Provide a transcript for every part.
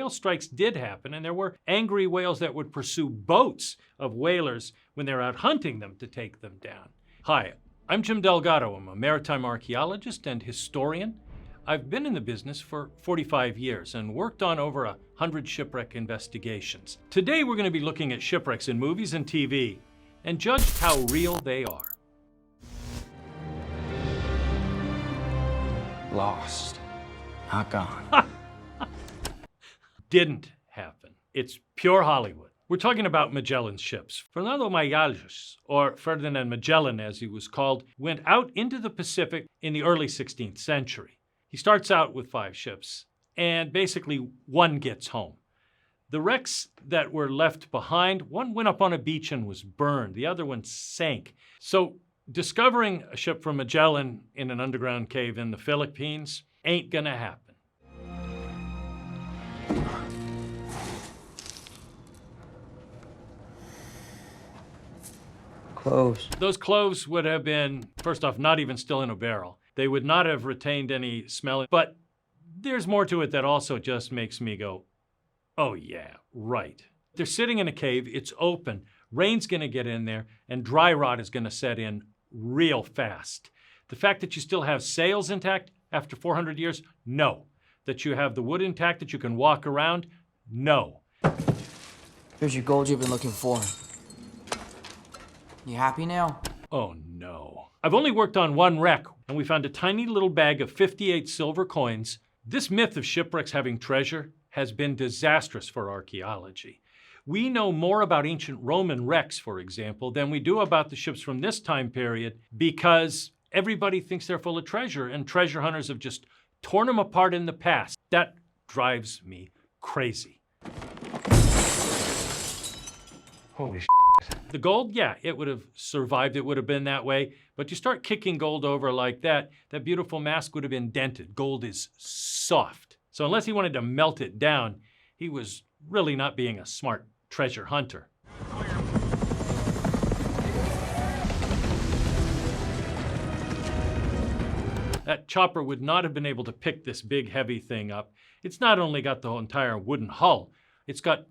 whale strikes did happen, and there were angry whales that would pursue boats of whalers when they're out hunting them to take them down. Hi, I'm Jim Delgado. I'm a maritime archaeologist and historian. I've been in the business for 45 years and worked on over 100 shipwreck investigations. Today we're going to be looking at shipwrecks in movies and TV and judge how real they are. Lost. Not gone. Didn't happen. It's pure Hollywood. We're talking about Magellan's ships. Fernando Magallanes, or Ferdinand Magellan as he was called, went out into the Pacific in the early 16th century. He starts out with 5 ships, and basically one gets home. The wrecks that were left behind, one went up on a beach and was burned. The other one sank. So discovering a ship from Magellan in an underground cave in the Philippines ain't gonna happen. Cloves. Those cloves would have been, first off, not even still in a barrel. They would not have retained any smell, but there's more to it that also just makes me go, oh yeah, right. They're sitting in a cave, it's open, rain's gonna get in there, and dry rot is gonna set in real fast. The fact that you still have sails intact after 400 years, no. That you have the wood intact, that you can walk around, no. Here's your gold you've been looking for. You happy now? Oh no. I've only worked on one wreck, and we found a tiny little bag of 58 silver coins. This myth of shipwrecks having treasure has been disastrous for archaeology. We know more about ancient Roman wrecks, for example, than we do about the ships from this time period because everybody thinks they're full of treasure, and treasure hunters have just torn them apart in the past. That drives me crazy. Holy shit. The gold, yeah, it would have survived. It would have been that way. But you start kicking gold over like that, that beautiful mask would have been dented. Gold is soft. So unless he wanted to melt it down, he was really not being a smart treasure hunter. That chopper would not have been able to pick this big, heavy thing up. It's not only got the whole entire wooden hull, it's got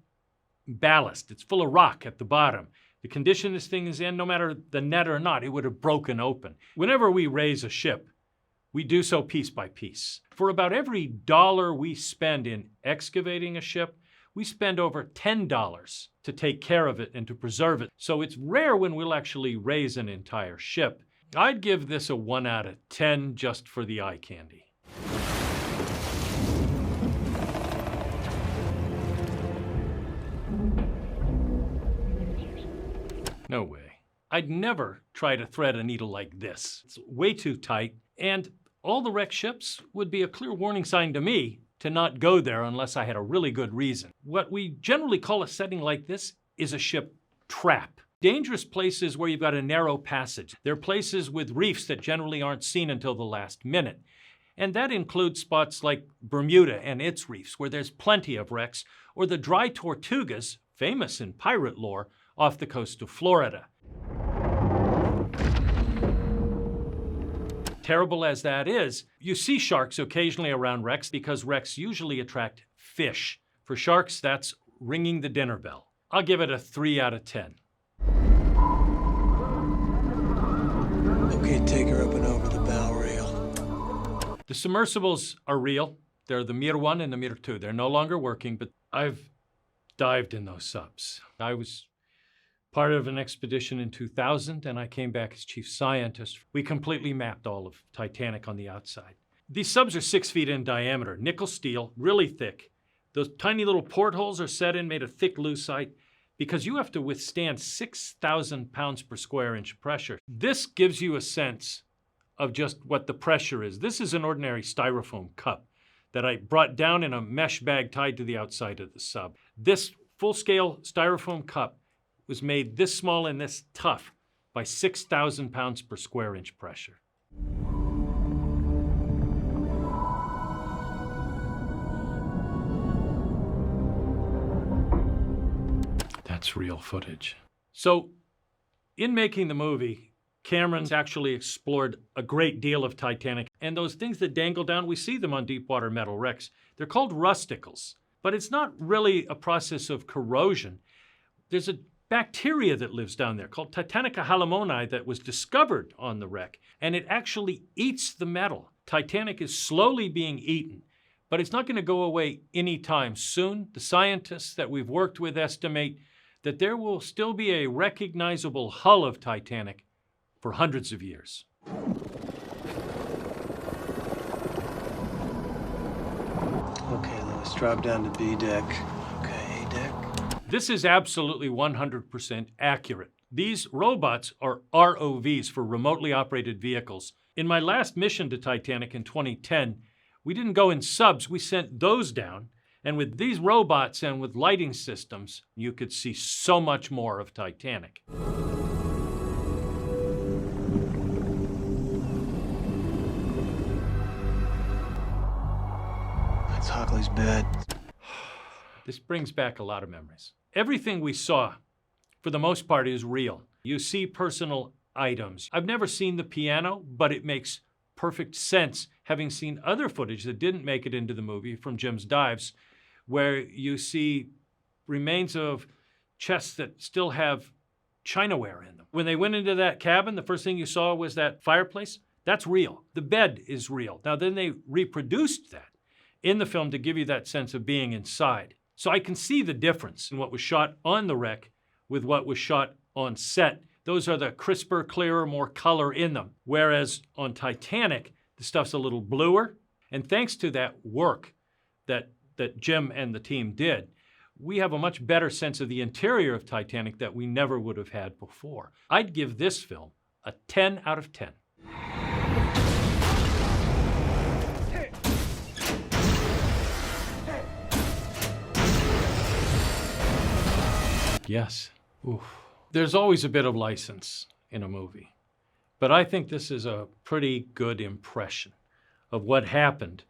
ballast. It's full of rock at the bottom. The condition this thing is in, no matter the net or not, it would have broken open. Whenever we raise a ship, we do so piece by piece. For about every dollar we spend in excavating a ship, we spend over $10 to take care of it and to preserve it. So it's rare when we'll actually raise an entire ship. I'd give this a 1 out of 10 just for the eye candy. No way. I'd never try to thread a needle like this. It's way too tight, and all the wrecked ships would be a clear warning sign to me to not go there unless I had a really good reason. What we generally call a setting like this is a ship trap. Dangerous places where you've got a narrow passage. They're places with reefs that generally aren't seen until the last minute. And that includes spots like Bermuda and its reefs, where there's plenty of wrecks, or the dry Tortugas, famous in pirate lore, off the coast of Florida. Terrible as that is, you see sharks occasionally around wrecks because wrecks usually attract fish. For sharks, that's ringing the dinner bell. I'll give it a 3 out of 10. Okay, take her up and over the bow rail. The submersibles are real. They're the Mir 1 and the Mir 2. They're no longer working, but I've dived in those subs. I was part of an expedition in 2000, and I came back as chief scientist. We completely mapped all of Titanic on the outside. These subs are 6 feet in diameter, nickel steel, really thick. Those tiny little portholes are set in, made of thick lucite, because you have to withstand 6,000 pounds per square inch pressure. This gives you a sense of just what the pressure is. This is an ordinary styrofoam cup that I brought down in a mesh bag tied to the outside of the sub. This full-scale styrofoam cup was made this small and this tough by 6,000 pounds per square inch pressure. That's real footage. So, in making the movie, Cameron's actually explored a great deal of Titanic, and those things that dangle down, we see them on deep water metal wrecks. They're called rusticles. But it's not really a process of corrosion. There's a bacteria that lives down there called Titanic halimoni that was discovered on the wreck, and it actually eats the metal. Titanic is slowly being eaten, but it's not going to go away anytime soon. The scientists that we've worked with estimate that there will still be a recognizable hull of Titanic for hundreds of years. Okay, Lewis, drop down to B deck. Okay, A deck. This is absolutely 100% accurate. These robots are ROVs, for remotely operated vehicles. In my last mission to Titanic in 2010, we didn't go in subs, we sent those down. And with these robots and with lighting systems, you could see so much more of Titanic. That's Hockley's bed. This brings back a lot of memories. Everything we saw, for the most part, is real. You see personal items. I've never seen the piano, but it makes perfect sense, having seen other footage that didn't make it into the movie from Jim's Dives, where you see remains of chests that still have chinaware in them. When they went into that cabin, the first thing you saw was that fireplace. That's real. The bed is real. Now, then they reproduced that in the film to give you that sense of being inside. So I can see the difference in what was shot on the wreck with what was shot on set. Those are the crisper, clearer, more color in them. Whereas on Titanic, the stuff's a little bluer. And thanks to that work that Jim and the team did, we have a much better sense of the interior of Titanic that we never would have had before. I'd give this film a 10 out of 10. Yes. Oof. There's always a bit of license in a movie, but I think this is a pretty good impression of what happened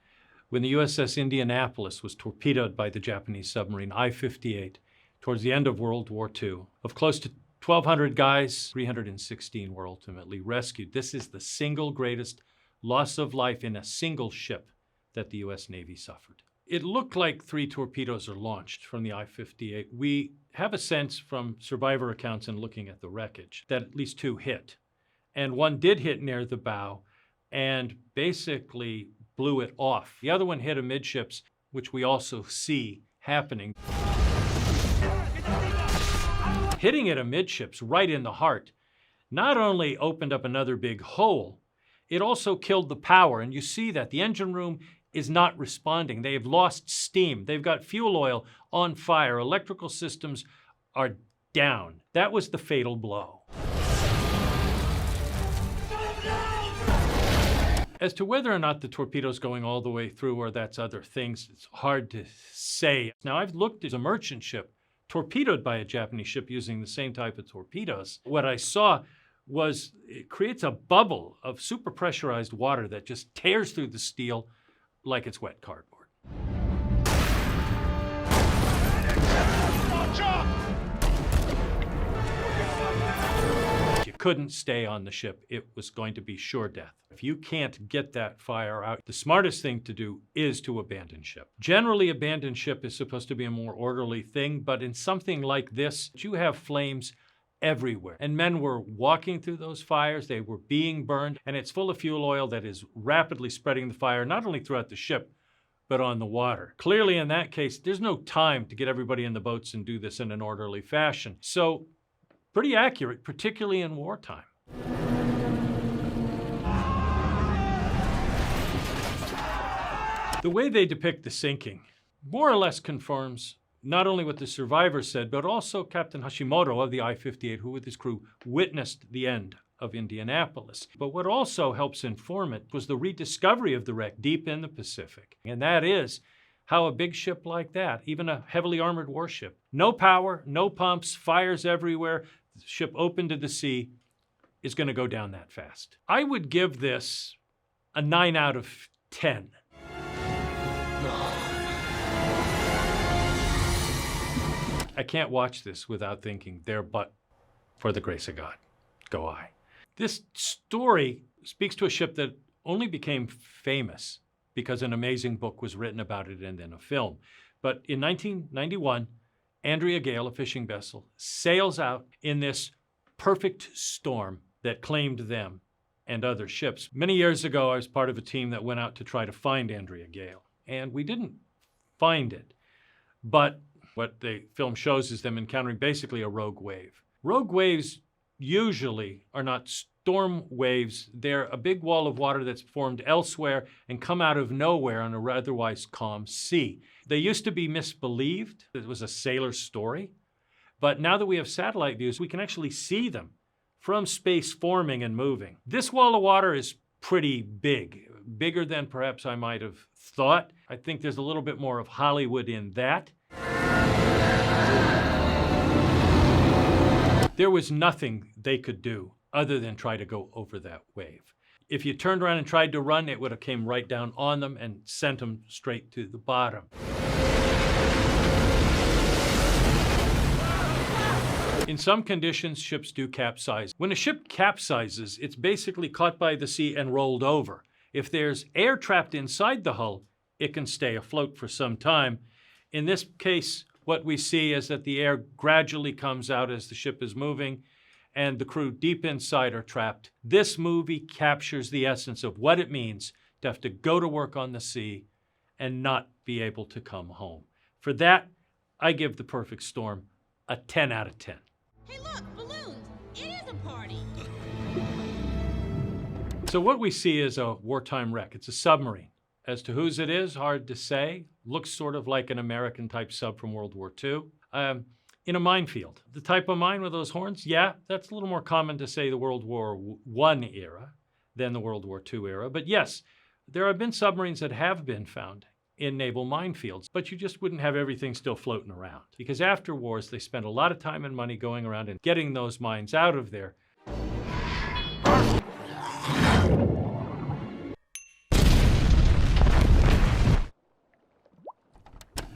when the USS Indianapolis was torpedoed by the Japanese submarine I-58 towards the end of World War II. Of close to 1,200 guys, 316 were ultimately rescued. This is the single greatest loss of life in a single ship that the U.S. Navy suffered. It looked like 3 torpedoes are launched from the I-58. We have a sense from survivor accounts and looking at the wreckage that at least 2 hit. And one did hit near the bow and basically blew it off. The other one hit amidships, which we also see happening. Hitting it amidships right in the heart not only opened up another big hole, it also killed the power. And you see that the engine room is not responding. They have lost steam. They've got fuel oil on fire. Electrical systems are down. That was the fatal blow. As to whether or not the torpedo's going all the way through or that's other things, it's hard to say. Now, I've looked at a merchant ship torpedoed by a Japanese ship using the same type of torpedoes. What I saw was it creates a bubble of super pressurized water that just tears through the steel like it's wet cardboard. You couldn't stay on the ship. It was going to be sure death. If you can't get that fire out, the smartest thing to do is to abandon ship. Generally, abandon ship is supposed to be a more orderly thing, but in something like this, you have flames everywhere. And men were walking through those fires, they were being burned, and it's full of fuel oil that is rapidly spreading the fire, not only throughout the ship, but on the water. Clearly, in that case, there's no time to get everybody in the boats and do this in an orderly fashion. So, pretty accurate, particularly in wartime. The way they depict the sinking more or less confirms not only what the survivors said, but also Captain Hashimoto of the I-58, who with his crew witnessed the end of Indianapolis. But what also helps inform it was the rediscovery of the wreck deep in the Pacific. And that is how a big ship like that, even a heavily armored warship, no power, no pumps, fires everywhere, the ship open to the sea, is going to go down that fast. I would give this a 9 out of 10. I can't watch this without thinking, there but for the grace of God, go I. This story speaks to a ship that only became famous because an amazing book was written about it and then a film. But in 1991, Andrea Gale, a fishing vessel, sails out in this perfect storm that claimed them and other ships. Many years ago, I was part of a team that went out to try to find Andrea Gale, and we didn't find it. But what the film shows is them encountering basically a rogue wave. Rogue waves usually are not storm waves. They're a big wall of water that's formed elsewhere and come out of nowhere on a otherwise calm sea. They used to be misbelieved. It was a sailor story. But now that we have satellite views, we can actually see them from space forming and moving. This wall of water is pretty big, bigger than perhaps I might have thought. I think there's a little bit more of Hollywood in that. There was nothing they could do other than try to go over that wave. If you turned around and tried to run, it would have came right down on them and sent them straight to the bottom. In some conditions, ships do capsize. When a ship capsizes, it's basically caught by the sea and rolled over. If there's air trapped inside the hull, it can stay afloat for some time. In this case, what we see is that the air gradually comes out as the ship is moving, and the crew deep inside are trapped. This movie captures the essence of what it means to have to go to work on the sea and not be able to come home. For that, I give The Perfect Storm a 10 out of 10. Hey look, balloons! It is a party! So what we see is a wartime wreck. It's a submarine. As to whose it is, hard to say. Looks sort of like an American-type sub from World War II. In a minefield. The type of mine with those horns, yeah, that's a little more common to say the World War I era than the World War II era. But yes, there have been submarines that have been found in naval minefields, but you just wouldn't have everything still floating around. Because after wars, they spent a lot of time and money going around and getting those mines out of there.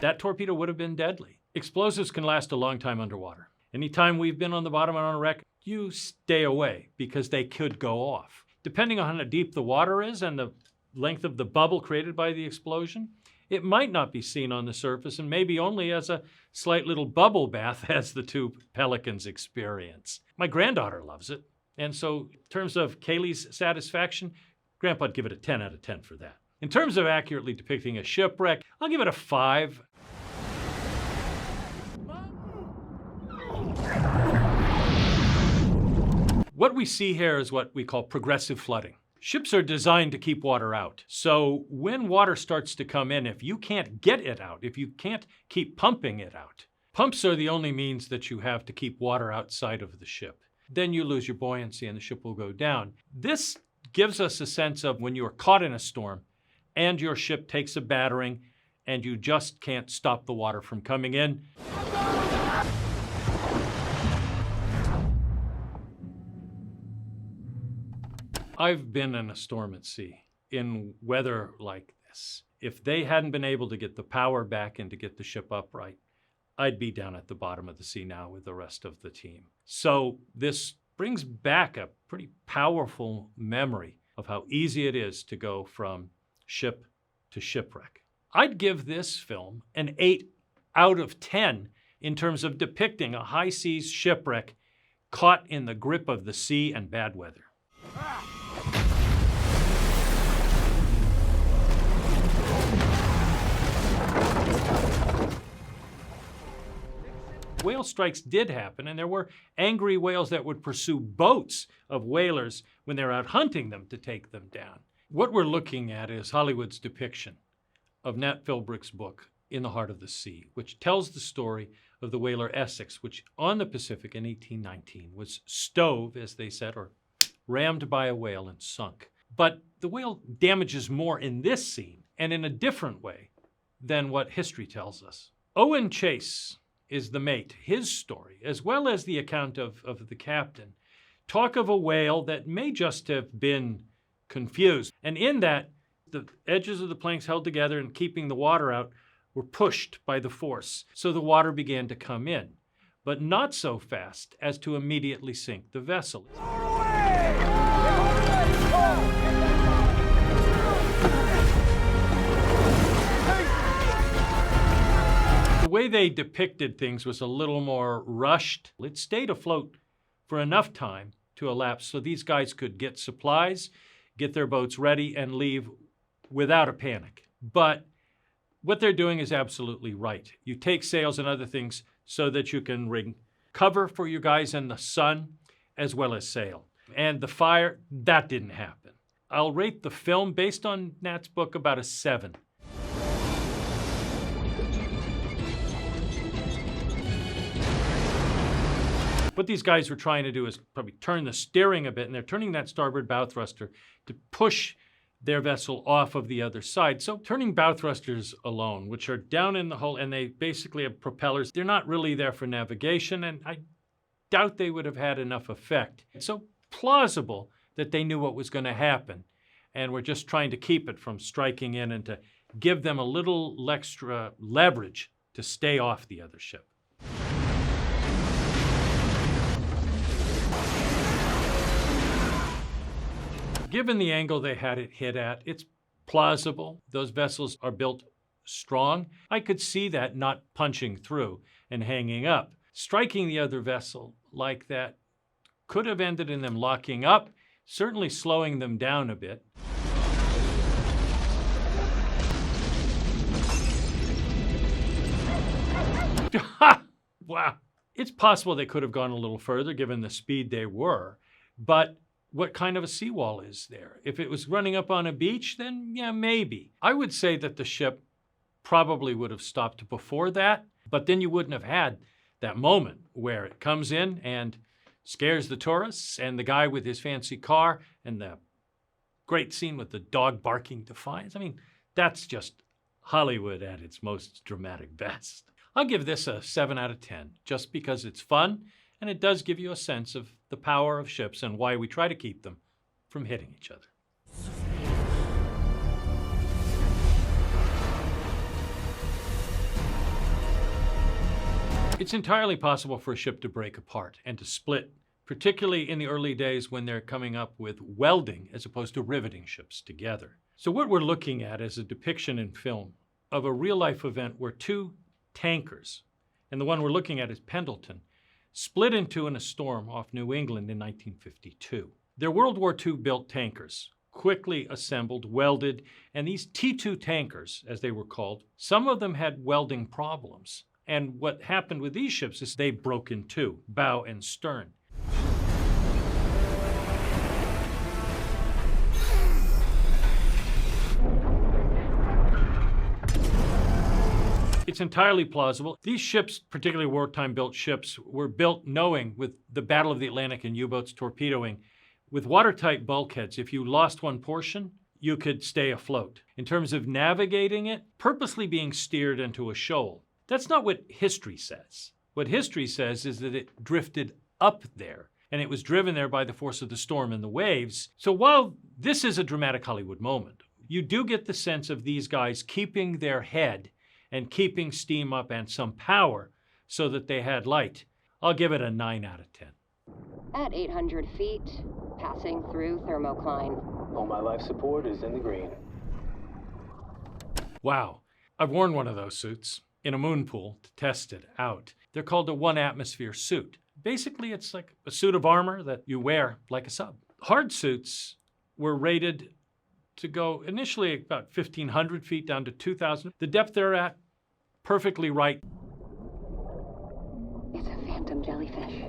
That torpedo would have been deadly. Explosives can last a long time underwater. Anytime we've been on the bottom and on a wreck, you stay away because they could go off. Depending on how deep the water is and the length of the bubble created by the explosion, it might not be seen on the surface and maybe only as a slight little bubble bath as the two pelicans experience. My granddaughter loves it. And so in terms of Kaylee's satisfaction, Grandpa'd give it a 10 out of 10 for that. In terms of accurately depicting a shipwreck, I'll give it a 5. What we see here is what we call progressive flooding. Ships are designed to keep water out. So when water starts to come in, if you can't get it out, if you can't keep pumping it out, pumps are the only means that you have to keep water outside of the ship. Then you lose your buoyancy and the ship will go down. This gives us a sense of when you are caught in a storm and your ship takes a battering and you just can't stop the water from coming in. I've been in a storm at sea in weather like this. If they hadn't been able to get the power back and to get the ship upright, I'd be down at the bottom of the sea now with the rest of the team. So this brings back a pretty powerful memory of how easy it is to go from ship to shipwreck. I'd give this film an 8 out of 10 in terms of depicting a high seas shipwreck caught in the grip of the sea and bad weather. Whale strikes did happen, and there were angry whales that would pursue boats of whalers when they're out hunting them to take them down. What we're looking at is Hollywood's depiction of Nat Philbrick's book, In the Heart of the Sea, which tells the story of the whaler Essex, which on the Pacific in 1819 was stove, as they said, or rammed by a whale and sunk. But the whale damages more in this scene and in a different way than what history tells us. Owen Chase is the mate. His story, as well as the account of the captain, talk of a whale that may just have been confused. And in that, the edges of the planks held together and keeping the water out were pushed by the force. So the water began to come in, but not so fast as to immediately sink the vessel. way they depicted things was a little more rushed. It stayed afloat for enough time to elapse so these guys could get supplies, get their boats ready, and leave without a panic. But what they're doing is absolutely right. You take sails and other things so that you can rig cover for you guys in the sun as well as sail. And the fire, that didn't happen. I'll rate the film based on Nat's book about a 7. What these guys were trying to do is probably turn the steering a bit, and they're turning that starboard bow thruster to push their vessel off of the other side. So turning bow thrusters alone, which are down in the hull, and they basically have propellers, they're not really there for navigation, and I doubt they would have had enough effect. It's so plausible that they knew what was going to happen, and were just trying to keep it from striking in and to give them a little extra leverage to stay off the other ship. Given the angle they had it hit at, it's plausible. Those vessels are built strong. I could see that not punching through and hanging up. Striking the other vessel like that could have ended in them locking up, certainly slowing them down a bit. Wow. It's possible they could have gone a little further given the speed they were, but what kind of a seawall is there? If it was running up on a beach, then yeah, maybe. I would say that the ship probably would have stopped before that, but then you wouldn't have had that moment where it comes in and scares the tourists and the guy with his fancy car and the great scene with the dog barking defiance. I mean, that's just Hollywood at its most dramatic best. I'll give this a 7 out of 10, just because it's fun and it does give you a sense of the power of ships and why we try to keep them from hitting each other. It's entirely possible for a ship to break apart and to split, particularly in the early days when they're coming up with welding as opposed to riveting ships together. So what we're looking at is a depiction in film of a real-life event where 2 tankers, and the one we're looking at is Pendleton, split in 2 in a storm off New England in 1952. They're World War II built tankers, quickly assembled, welded, and these T2 tankers, as they were called, some of them had welding problems. And what happened with these ships is they broke in 2, bow and stern. It's entirely plausible. These ships, particularly wartime-built ships, were built knowing, with the Battle of the Atlantic and U-boats torpedoing, with watertight bulkheads, if you lost one portion, you could stay afloat. In terms of navigating it, purposely being steered into a shoal. That's not what history says. What history says is that it drifted up there, and it was driven there by the force of the storm and the waves. So while this is a dramatic Hollywood moment, you do get the sense of these guys keeping their head and keeping steam up and some power so that they had light. I'll give it a 9 out of 10. At 800 feet, passing through thermocline. All my life support is in the green. Wow. I've worn one of those suits in a moon pool to test it out. They're called a 1-atmosphere suit. Basically, it's like a suit of armor that you wear like a sub. Hard suits were rated to go initially about 1,500 feet down to 2,000. The depth they're at, perfectly right. It's a phantom jellyfish.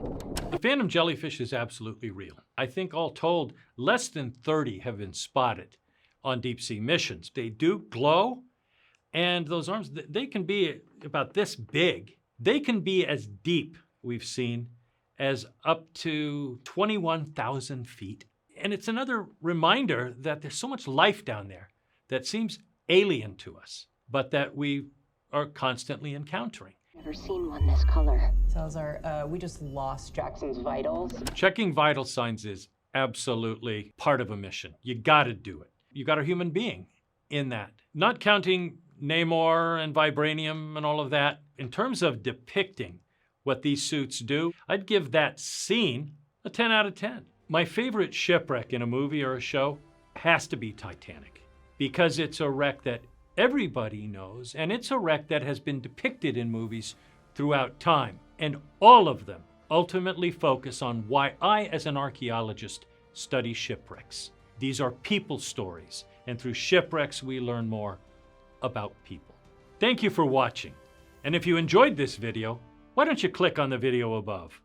The phantom jellyfish is absolutely real. I think all told, less than 30 have been spotted on deep sea missions. They do glow, and those arms, they can be about this big. They can be as deep, we've seen, as up to 21,000 feet. And it's another reminder that there's so much life down there that seems alien to us, but that we are constantly encountering. Never seen one this color. Salazar, we just lost Jackson's vitals. Checking vital signs is absolutely part of a mission. You gotta do it. You got a human being in that. Not counting Namor and vibranium and all of that. In terms of depicting what these suits do, I'd give that scene a 10 out of 10. My favorite shipwreck in a movie or a show has to be Titanic, because it's a wreck that everybody knows, and it's a wreck that has been depicted in movies throughout time. And all of them ultimately focus on why I, as an archaeologist, study shipwrecks. These are people stories, and through shipwrecks we learn more about people. Thank you for watching, and if you enjoyed this video, why don't you click on the video above?